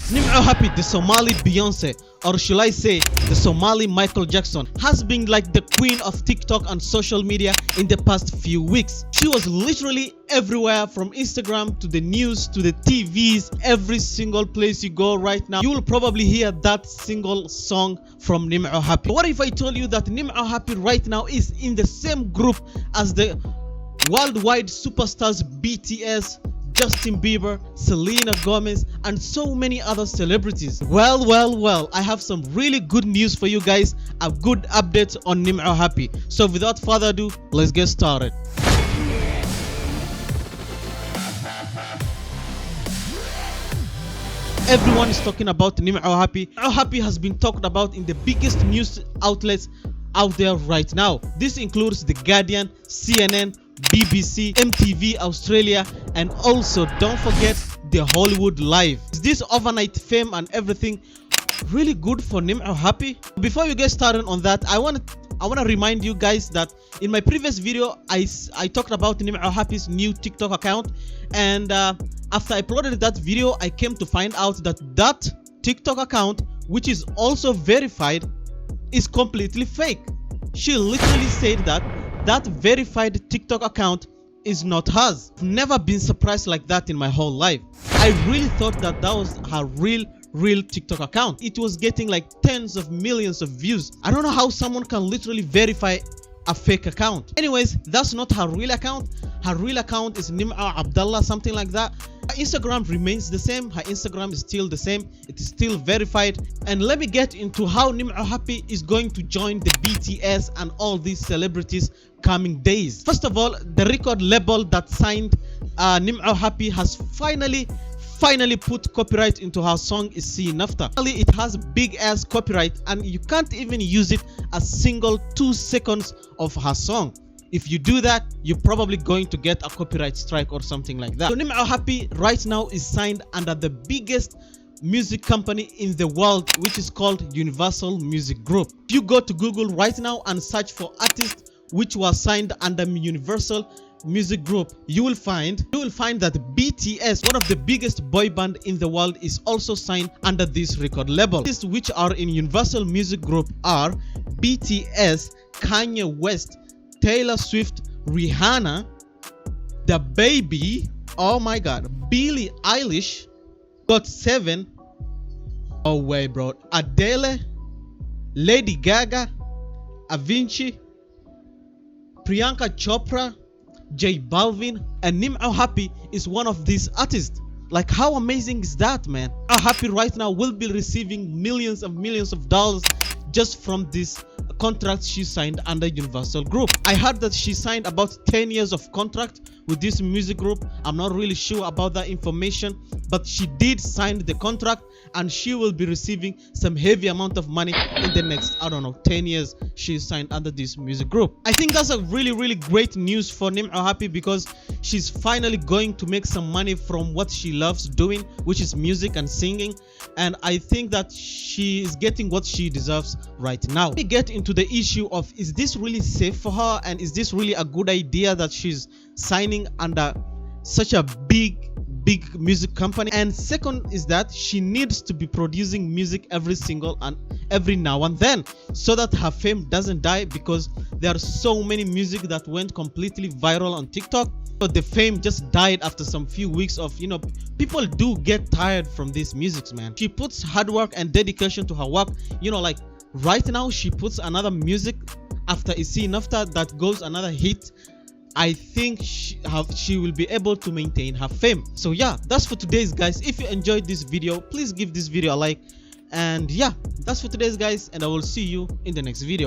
Nimco Happy, the Somali Beyonce, or should I say the Somali Michael Jackson, has been like the queen of TikTok and social media in the past few weeks. She was literally everywhere, from Instagram to the news to the TVs. Every single place you go right now, you will probably hear that single song from Nimco Happy. What if I told you that Nimco Happy right now is in the same group as the worldwide superstars BTS, Justin Bieber, Selena Gomez, and so many other celebrities? Well, I have some really good news for you guys, a good update on Nimco Happy. So without further ado, let's get started. Everyone is talking about Nimco Happy. Nimco Happy has been talked about in the biggest news outlets out there right now. This includes The Guardian, CNN, BBC, MTV Australia, and also don't forget the Hollywood Live. Is this overnight fame and everything really good for Nimco Happy? Before you get started on that, I want to remind you guys that in my previous video I talked about Nimco Happy's new TikTok account, and after I uploaded that video, I came to find out that TikTok account, which is also verified, is completely fake. She literally said that verified TikTok account is not hers. I've never been surprised like that in my whole life. I really thought that was her real TikTok account. It was getting like tens of millions of views. I don't know how someone can literally verify a fake account. Anyways, that's not her real account. Her real account is Nimco Abdallah, something like that. Her Instagram remains the same. Her Instagram is still the same. It is still verified. And let me get into how Nimco Happy is going to join the BTS and all these celebrities coming days. First of all, the record label that signed Nimco Happy has finally put copyright into her song isii, nafta. It has big ass copyright, and you can't even use it a single 2 seconds of her song. If you do that, you're probably going to get a copyright strike or something like that. So Nimco Happy right now is signed under the biggest music company in the world, which is called Universal Music Group. If you go to Google right now and search for artists which were signed under Universal Music Group, you will find that BTS, one of the biggest boy band in the world, is also signed under this record label. Artists which are in Universal Music Group are BTS, Kanye West, Taylor Swift, Rihanna, The Baby, oh my god, Billie Eilish, GOT7, oh wait bro, Adele, Lady Gaga, Avicii, Priyanka Chopra, J Balvin, and Nimco Happy is one of these artists. Like, how amazing is that, man? Nimco Happy right now will be receiving millions of dollars just from this contract she signed under Universal Group. I heard that she signed about 10 years of contract with this music group. I'm not really sure about that information, but she did sign the contract, and she will be receiving some heavy amount of money in the next, I don't know, 10 years she signed under this music group. I think that's a really great news for Nimco Happy, because she's finally going to make some money from what she loves doing, which is music and singing, and I think that she is getting what she deserves right now. Let me get into the issue of, is this really safe for her, and is this really a good idea that she's signing under such a big music company? And second is that she needs to be producing music every now and then, so that her fame doesn't die, because there are so many music that went completely viral on TikTok. So the fame just died after some few weeks of, people do get tired from these musics, man. She puts hard work and dedication to her work. Like right now she puts another music after isii, nafta, that goes another hit. I think she will be able to maintain her fame. So yeah, that's for today's guys. If you enjoyed this video, please give this video a like, and yeah, that's for today's guys, and I will see you in the next video.